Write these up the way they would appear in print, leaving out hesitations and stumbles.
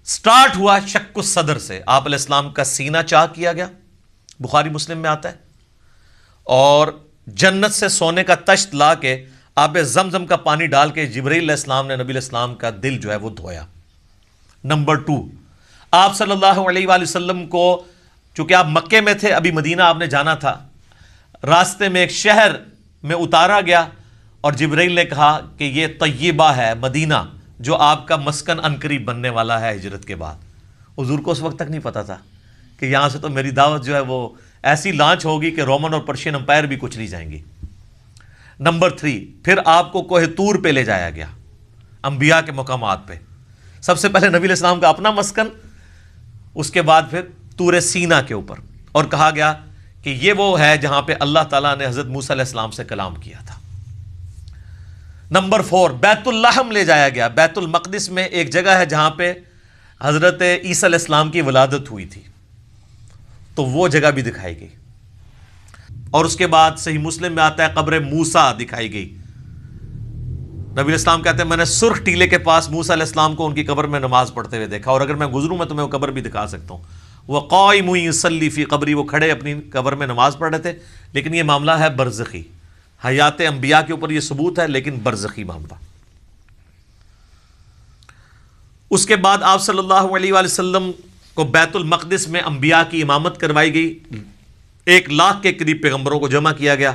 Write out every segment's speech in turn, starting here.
Start ہوا شق الصدر سے، آپ علیہ السلام کا سینہ چاک کیا گیا، بخاری مسلم میں آتا ہے، اور جنت سے سونے کا تشت لا کے آب زمزم کا پانی ڈال کے جبرائیل علیہ السلام نے نبی علیہ السلام کا دل جو ہے وہ دھویا۔ نمبر 2، آپ صلی اللہ علیہ وآلہ وسلم کو، چونکہ آپ مکے میں تھے، ابھی مدینہ آپ نے جانا تھا، راستے میں ایک شہر میں اتارا گیا اور جبرائیل نے کہا کہ یہ طیبہ ہے، مدینہ، جو آپ کا مسکن عنقریب بننے والا ہے ہجرت کے بعد۔ حضور کو اس وقت تک نہیں پتا تھا کہ یہاں سے تو میری دعوت جو ہے وہ ایسی لانچ ہوگی کہ رومن اور پرشین امپائر بھی کچھ نہیں جائیں گی۔ نمبر 3، پھر آپ کو کوہ طور پہ لے جایا گیا، انبیاء کے مقامات پہ، سب سے پہلے نبی علیہ السلام کا اپنا مسکن، اس کے بعد پھر طور سینا کے اوپر، اور کہا گیا کہ یہ وہ ہے جہاں پہ اللہ تعالیٰ نے حضرت موسیٰ علیہ السلام سے کلام کیا تھا۔ نمبر 4، بیت اللحم لے جایا گیا، بیت المقدس میں ایک جگہ ہے جہاں پہ حضرت عیسیٰ علیہ السلام کی ولادت ہوئی تھی، تو وہ جگہ بھی دکھائی گئی، اور اس کے بعد صحیح مسلم میں آتا ہے قبر موسیٰ دکھائی گئی۔ نبی علیہ السلام کہتے ہیں میں نے سرخ ٹیلے کے پاس موسیٰ علیہ السلام کو ان کی قبر میں نماز پڑھتے ہوئے دیکھا، اور اگر میں گزروں میں تمہیں وہ قبر بھی دکھا سکتا ہوں۔ وہ قائم یصلی فی قبری، وہ کھڑے اپنی قبر میں نماز پڑھ رہے تھے، لیکن یہ معاملہ ہے برزخی، حیات انبیاء کے اوپر یہ ثبوت ہے، لیکن برزخی معاملہ۔ اس کے بعد آپ صلی اللہ علیہ وآلہ وسلم کو بیت المقدس میں انبیاء کی امامت کروائی گئی، 1,00,000 کے قریب پیغمبروں کو جمع کیا گیا،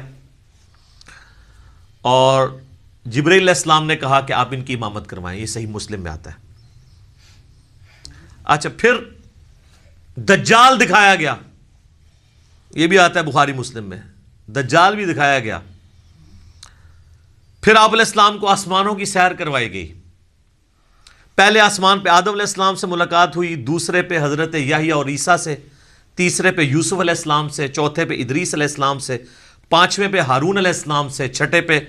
اور جبرائیل علیہ السلام نے کہا کہ آپ ان کی امامت کروائیں، یہ صحیح مسلم میں آتا ہے۔ اچھا، پھر دجال دکھایا گیا، یہ بھی آتا ہے بخاری مسلم میں، دجال بھی دکھایا گیا۔ پھر آپ علیہ السلام کو آسمانوں کی سیر کروائی گئی، پہلے آسمان پہ آدم علیہ السلام سے ملاقات ہوئی، دوسرے پہ حضرت یحییٰ اور عیسیٰ سے، تیسرے پہ یوسف علیہ السلام سے، چوتھے پہ ادریس علیہ السلام سے، پانچویں پہ ہارون علیہ السلام سے، چھٹے پہ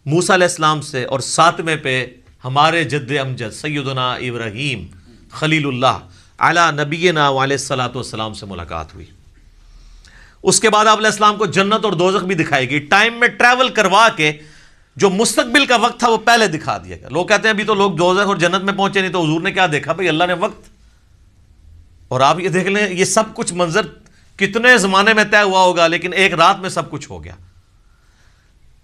موسیٰ علیہ السلام سے، اور ساتویں پہ ہمارے جد امجد سیدنا ابراہیم خلیل اللہ علی نبینا وعلیہ الصلوۃ والسلام سے ملاقات ہوئی۔ اس کے بعد آپ علیہ السلام کو جنت اور دوزخ بھی دکھائی گئی، ٹائم میں ٹریول کروا کے جو مستقبل کا وقت تھا وہ پہلے دکھا دیا گیا۔ لوگ کہتے ہیں ابھی تو لوگ دوزخ اور جنت میں پہنچے نہیں، تو حضور نے کیا دیکھا؟ بھئی اللہ نے وقت، اور آپ یہ دیکھ لیں یہ سب کچھ منظر کتنے زمانے میں طے ہوا ہوگا، لیکن ایک رات میں سب کچھ ہو گیا۔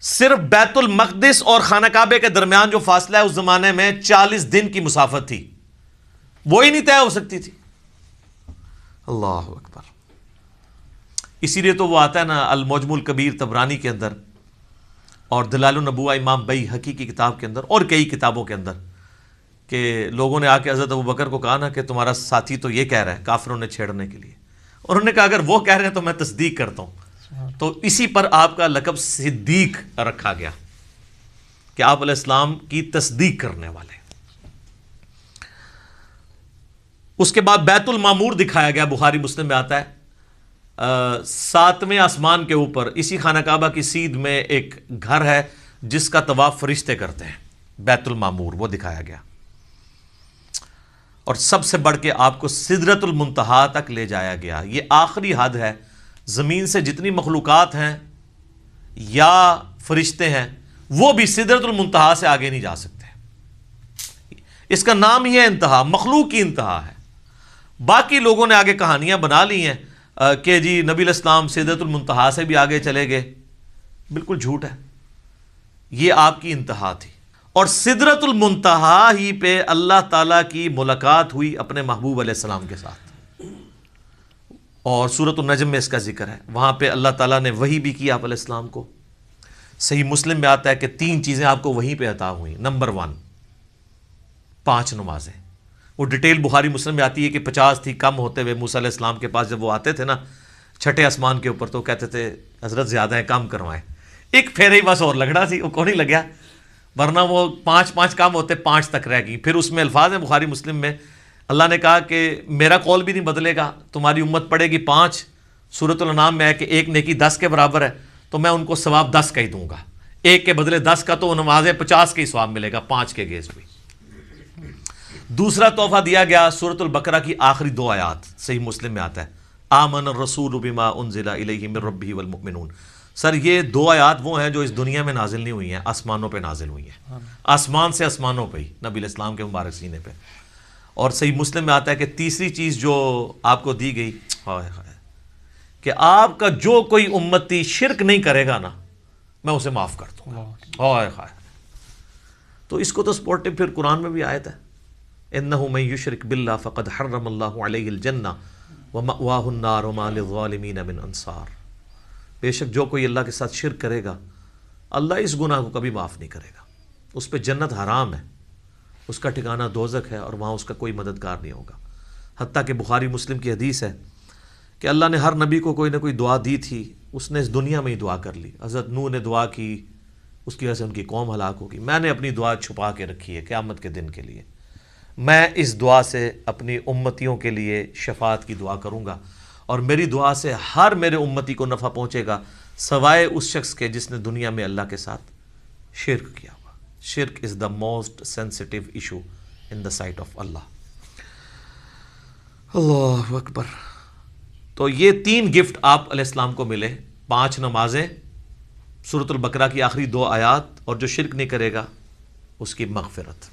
صرف بیت المقدس اور خانہ کعبے کے درمیان جو فاصلہ ہے اس زمانے میں 40 دن کی مسافت تھی، وہی نہیں طے ہو سکتی تھی۔ اللہ اکبر۔ اسی لیے تو وہ آتا ہے نا المعجم الکبیر طبرانی کے اندر، اور دلائل النبوہ امام بیہقی کی کتاب کے اندر، اور کئی کتابوں کے اندر، کہ لوگوں نے آ کے حضرت ابوبکر کو کہا نا کہ تمہارا ساتھی تو یہ کہہ رہا ہے، کافروں نے چھیڑنے کے لیے، اور انہوں نے کہا اگر وہ کہہ رہے ہیں تو میں تصدیق کرتا ہوں۔ تو اسی پر آپ کا لقب صدیق رکھا گیا کہ آپ علیہ السلام کی تصدیق کرنے والے۔ اس کے بعد بیت المعمور دکھایا گیا، بخاری مسلم میں آتا ہے، 7ویں آسمان کے اوپر اسی خانہ کعبہ کی سیدھ میں ایک گھر ہے جس کا طواف فرشتے کرتے ہیں، بیت المعمور، وہ دکھایا گیا۔ اور سب سے بڑھ کے آپ کو سدرۃ المنتہا تک لے جایا گیا، یہ آخری حد ہے، زمین سے جتنی مخلوقات ہیں یا فرشتے ہیں وہ بھی سدرۃ المنتہا سے آگے نہیں جا سکتے، اس کا نام ہی ہے انتہا، مخلوق کی انتہا ہے۔ باقی لوگوں نے آگے کہانیاں بنا لی ہیں کہ جی نبی علیہ السلام سدرۃ المنتہا سے بھی آگے چلے گئے، بالکل جھوٹ ہے، یہ آپ کی انتہا تھی۔ اور سدرۃ المنتہا ہی پہ اللہ تعالیٰ کی ملاقات ہوئی اپنے محبوب علیہ السلام کے ساتھ، اور سورۃ النجم میں اس کا ذکر ہے، وہاں پہ اللہ تعالیٰ نے وحی بھی کی آپ علیہ السلام کو۔ صحیح مسلم میں آتا ہے کہ 3 چیزیں آپ کو وہیں پہ عطا ہوئیں۔ نمبر 1، 5 نمازیں، وہ ڈیٹیل بخاری مسلم میں آتی ہے کہ 50 تھی، کم ہوتے ہوئے موسیٰ علیہ السلام کے پاس جب وہ آتے تھے نا چھٹے آسمان کے اوپر، تو کہتے تھے حضرت زیادہ ہیں، کم کروائیں، ایک پھیرے ہی بس اور لگنا سی، وہ کون نہیں لگیا، ورنہ وہ 5 کام ہوتے 5 تک رہ گئی۔ پھر اس میں الفاظ ہیں بخاری مسلم میں، اللہ نے کہا کہ میرا قول بھی نہیں بدلے گا، تمہاری امت پڑے گی 5، سورۃ الانعام میں ہے کہ 1 نیکی 10 کے برابر ہے، تو میں ان کو ثواب 10 کا ہی دوں گا، 1 کے بدلے 10 کا، تو نمازیں 50 کے ہی ثواب ملے گا 5 کے گیز بھی۔ دوسرا تحفہ دیا گیا سورۃ البقرہ کی آخری 2 آیات، صحیح مسلم میں آتا ہے، آمن الرسول بما انزل الیہ من ربہ والمؤمنون۔ سر یہ 2 آیات وہ ہیں جو اس دنیا میں نازل نہیں ہوئی ہیں، آسمانوں پہ نازل ہوئی ہیں، آسمان سے آسمانوں پہ ہی، نبی علیہ السلام کے مبارک سینے پہ۔ اور صحیح مسلم میں آتا ہے کہ تیسری چیز جو آپ کو دی گئی ہائے ہائے کہ آپ کا جو کوئی امتی شرک نہیں کرے گا نا میں اسے معاف کر دوں گا. ہائے ہائے. تو اس کو تو سپورٹو پھر قرآن میں بھی آیت ہے انہ من یشرک باللہ فقد حرم اللہ علیہ الجنہ ومأواہ النار وما للظالمین من انصار. بے شک جو کوئی اللہ کے ساتھ شرک کرے گا اللہ اس گناہ کو کبھی معاف نہیں کرے گا, اس پہ جنت حرام ہے, اس کا ٹھکانہ دوزخ ہے اور وہاں اس کا کوئی مددگار نہیں ہوگا. حتیٰ کہ بخاری مسلم کی حدیث ہے کہ اللہ نے ہر نبی کو کوئی نہ کوئی دعا دی تھی, اس نے اس دنیا میں ہی دعا کر لی. حضرت نوح نے دعا کی, اس کی وجہ سے ان کی قوم ہلاک ہوگی. میں نے اپنی دعا چھپا کے رکھی ہے قیامت کے دن کے لیے. میں اس دعا سے اپنی امتیوں کے لیے شفاعت کی دعا کروں گا, اور میری دعا سے ہر میرے امتی کو نفع پہنچے گا سوائے اس شخص کے جس نے دنیا میں اللہ کے ساتھ شرک کیا ہوا. شرک is the most sensitive issue in the sight of Allah. اللہ اکبر. تو یہ 3 گفٹ آپ علیہ السلام کو ملے, 5 نمازیں, سورۃ البقرہ کی آخری 2 آیات, اور جو شرک نہیں کرے گا اس کی مغفرت.